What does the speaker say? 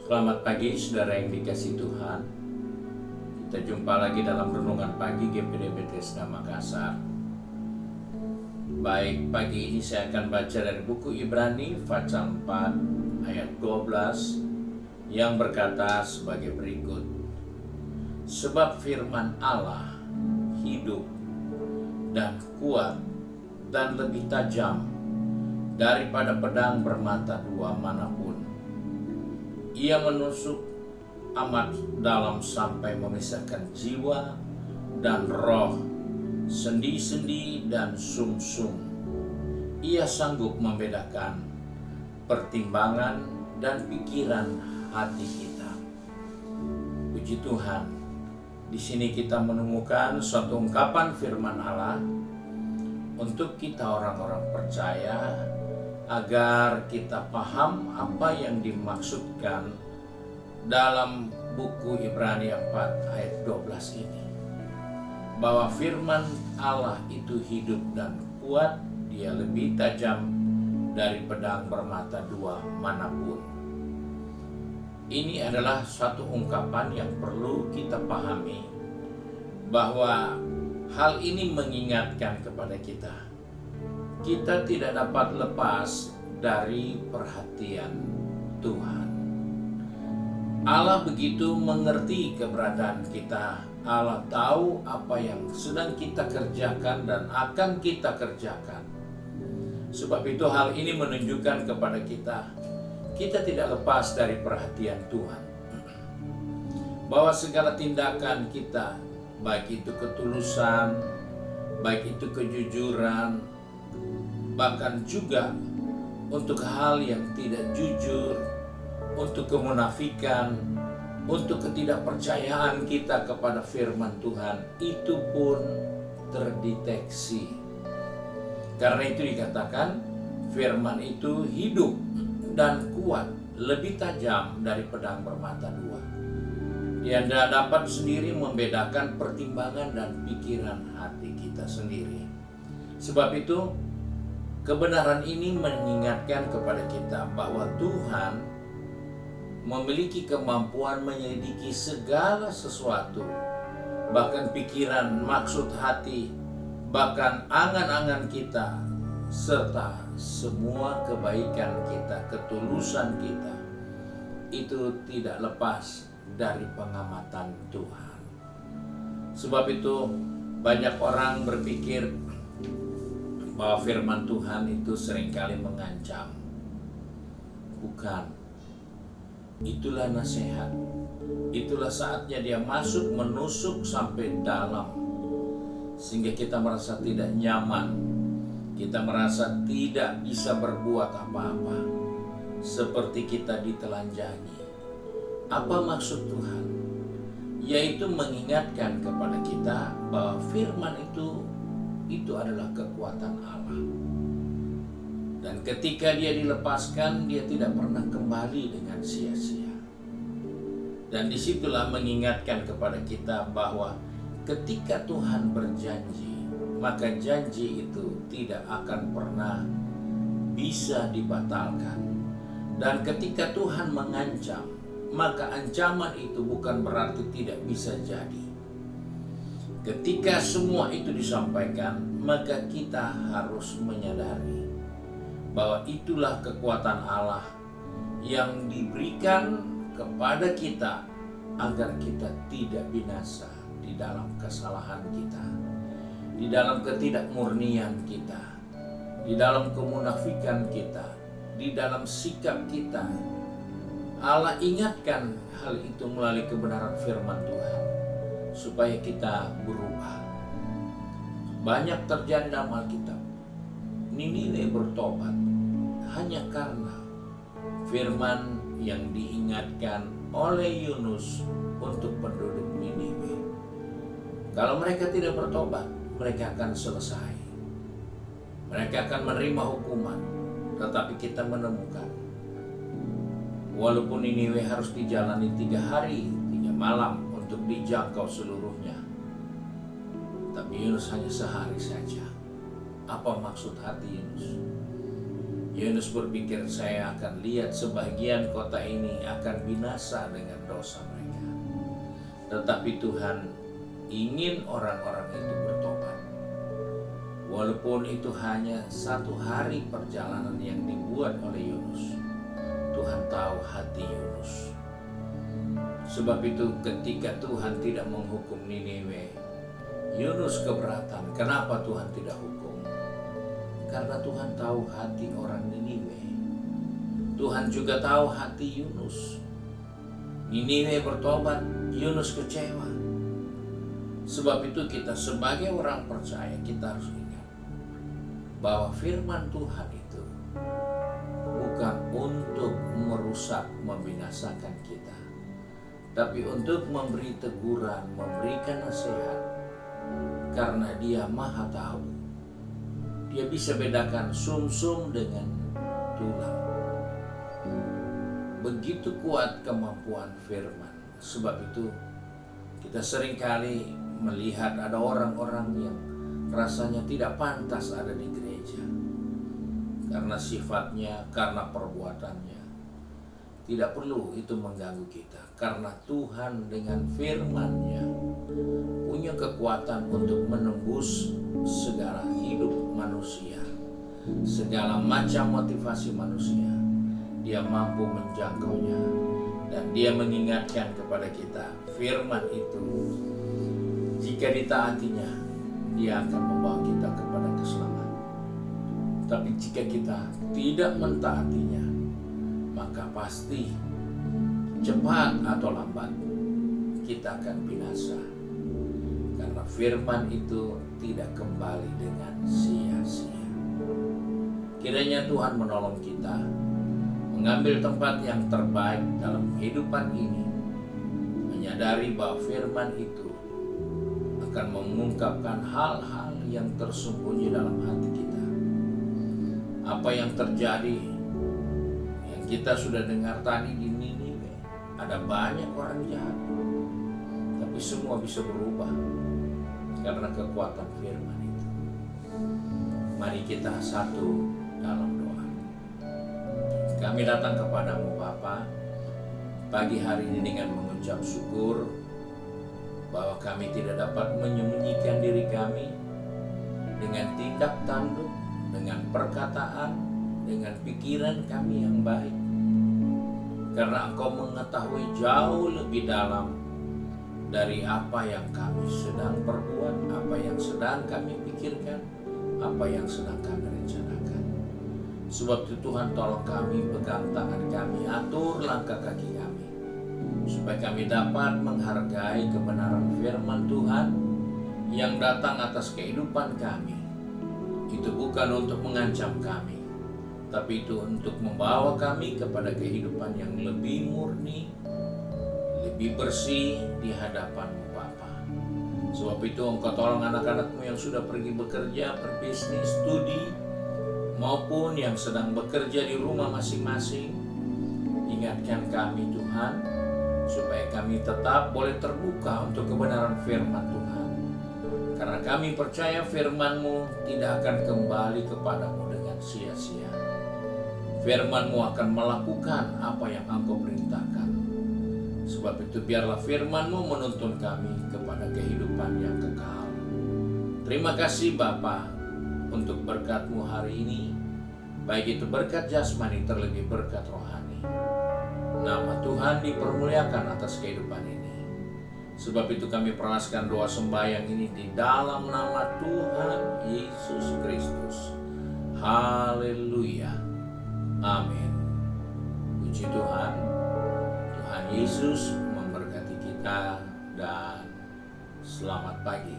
Selamat pagi saudara yang dikasihi Tuhan. Kita jumpa lagi dalam renungan pagi GPD Bethesda Makassar. Baik, pagi ini saya akan baca dari buku Ibrani pasal 4 ayat 12 yang berkata sebagai berikut. Sebab firman Allah hidup dan kuat dan lebih tajam daripada pedang bermata dua manapun. Ia menusuk amat dalam sampai memisahkan jiwa dan roh, sendi-sendi dan sumsum. Ia sanggup membedakan pertimbangan dan pikiran hati kita. Puji Tuhan, di sini kita menemukan suatu ungkapan firman Allah untuk kita orang-orang percaya, agar kita paham apa yang dimaksudkan dalam buku Ibrani 4 ayat 12 ini. Bahwa firman Allah itu hidup dan kuat, dia lebih tajam dari pedang bermata dua manapun. Ini adalah satu ungkapan yang perlu kita pahami, bahwa hal ini mengingatkan kepada kita tidak dapat lepas dari perhatian Tuhan. Allah begitu mengerti keberadaan kita. Allah tahu apa yang sedang kita kerjakan dan akan kita kerjakan. Sebab itu hal ini menunjukkan kepada kita tidak lepas dari perhatian Tuhan. Bahwa segala tindakan kita, baik itu ketulusan, baik itu kejujuran, bahkan juga untuk hal yang tidak jujur, untuk kemunafikan, untuk ketidakpercayaan kita kepada firman Tuhan, itu pun terdeteksi. Karena itu dikatakan firman itu hidup dan kuat, lebih tajam dari pedang bermata dua. Dia tidak dapat sendiri membedakan pertimbangan dan pikiran hati kita sendiri. Sebab itu kebenaran ini mengingatkan kepada kita bahwa Tuhan memiliki kemampuan menyelidiki segala sesuatu, bahkan pikiran, maksud hati, bahkan angan-angan kita, serta semua kebaikan kita, ketulusan kita, itu tidak lepas dari pengamatan Tuhan. Sebab itu banyak orang berpikir bahwa firman Tuhan itu seringkali mengancam. Bukan. Itulah nasihat. Itulah saatnya dia masuk, menusuk sampai dalam, sehingga kita merasa tidak nyaman. Kita merasa tidak bisa berbuat apa-apa, seperti kita ditelanjangi. Apa maksud Tuhan? Yaitu mengingatkan kepada kita bahwa firman itu adalah kekuatan Allah. Dan ketika dia dilepaskan, dia tidak pernah kembali dengan sia-sia. Dan disitulah mengingatkan kepada kita bahwa ketika Tuhan berjanji, maka janji itu tidak akan pernah bisa dibatalkan. Dan ketika Tuhan mengancam, maka ancaman itu bukan berarti tidak bisa jadi. Ketika semua itu disampaikan, maka kita harus menyadari bahwa itulah kekuatan Allah yang diberikan kepada kita agar kita tidak binasa di dalam kesalahan kita, di dalam ketidakmurnian kita, di dalam kemunafikan kita, di dalam sikap kita. Allah ingatkan hal itu melalui kebenaran firman Tuhan, supaya kita berubah. Banyak terjadi dalam Alkitab. Niniwe bertobat hanya karena firman yang diingatkan oleh Yunus untuk penduduk Niniwe. Kalau mereka tidak bertobat, mereka akan selesai. Mereka akan menerima hukuman. Tetapi kita menemukan, walaupun Niniwe harus dijalani 3 hari, 3 malam untuk dijangkau seluruhnya, tapi Yunus hanya sehari saja. Apa maksud hati Yunus? Yunus berpikir, saya akan lihat sebagian kota ini akan binasa dengan dosa mereka. Tetapi Tuhan ingin orang-orang itu bertobat. Walaupun itu hanya 1 hari perjalanan yang dibuat oleh Yunus, Tuhan tahu hati Yunus. Sebab itu ketika Tuhan tidak menghukum Niniwe, Yunus keberatan. Kenapa Tuhan tidak hukum? Karena Tuhan tahu hati orang Niniwe. Tuhan juga tahu hati Yunus. Niniwe bertobat, Yunus kecewa. Sebab itu kita sebagai orang percaya, kita harus ingat bahwa firman Tuhan itu bukan untuk merusak, membinasakan kita, tapi untuk memberi teguran, memberikan nasihat. Karena Dia Maha Tahu. Dia bisa bedakan sumsum dengan tulang. Begitu kuat kemampuan firman. Sebab itu kita seringkali melihat ada orang-orang yang rasanya tidak pantas ada di gereja. Karena sifatnya, karena perbuatannya. Tidak perlu itu mengganggu kita. Karena Tuhan dengan firman-Nya punya kekuatan untuk menembus segala hidup manusia, segala macam motivasi manusia. Dia mampu menjangkaunya. Dan Dia mengingatkan kepada kita, firman itu jika ditaatinya, Dia akan membawa kita kepada keselamatan. Tapi jika kita tidak mentaatinya, maka pasti cepat atau lambat kita akan binasa. Karena firman itu tidak kembali dengan sia-sia. Kiranya Tuhan menolong kita mengambil tempat yang terbaik dalam kehidupan ini, menyadari bahwa firman itu akan mengungkapkan hal-hal yang tersembunyi dalam hati kita. Apa yang terjadi, yang kita sudah dengar tadi di Niniwe, ada banyak orang jahat, tapi semua bisa berubah karena kekuatan firman itu. Mari kita satu dalam doa. Kami datang kepadamu Bapa pagi hari ini dengan mengucap syukur bahwa kami tidak dapat menyembunyikan diri kami dengan tindak tanduk, dengan perkataan, dengan pikiran kami yang baik. Karena Engkau mengetahui jauh lebih dalam dari apa yang kami sedang perbuat, apa yang sedang kami pikirkan, apa yang sedang kami rencanakan. Sebab itu Tuhan, tolong kami, pegang tangan kami, atur langkah kaki kami, supaya kami dapat menghargai kebenaran firman Tuhan yang datang atas kehidupan kami. Itu bukan untuk mengancam kami, tapi itu untuk membawa kami kepada kehidupan yang lebih murni, lebih bersih di hadapan-Mu Bapa. Sebab itu Engkau tolong anak-anak-Mu yang sudah pergi bekerja, berbisnis, studi, maupun yang sedang bekerja di rumah masing-masing. Ingatkan kami Tuhan, supaya kami tetap boleh terbuka untuk kebenaran firman Tuhan. Karena kami percaya firman-Mu tidak akan kembali kepadamu dengan sia-sia. Firman-Mu akan melakukan apa yang Engkau perintahkan. Sebab itu biarlah firman-Mu menuntun kami kepada kehidupan yang kekal. Terima kasih Bapa untuk berkat-Mu hari ini, baik itu berkat jasmani terlebih berkat rohani. Nama Tuhan dipermuliakan atas kehidupan ini. Sebab itu kami peraskan doa sembahyang ini di dalam nama Tuhan Yesus Kristus. Haleluya. Amin. Puji Tuhan. Tuhan Yesus memberkati kita dan selamat pagi.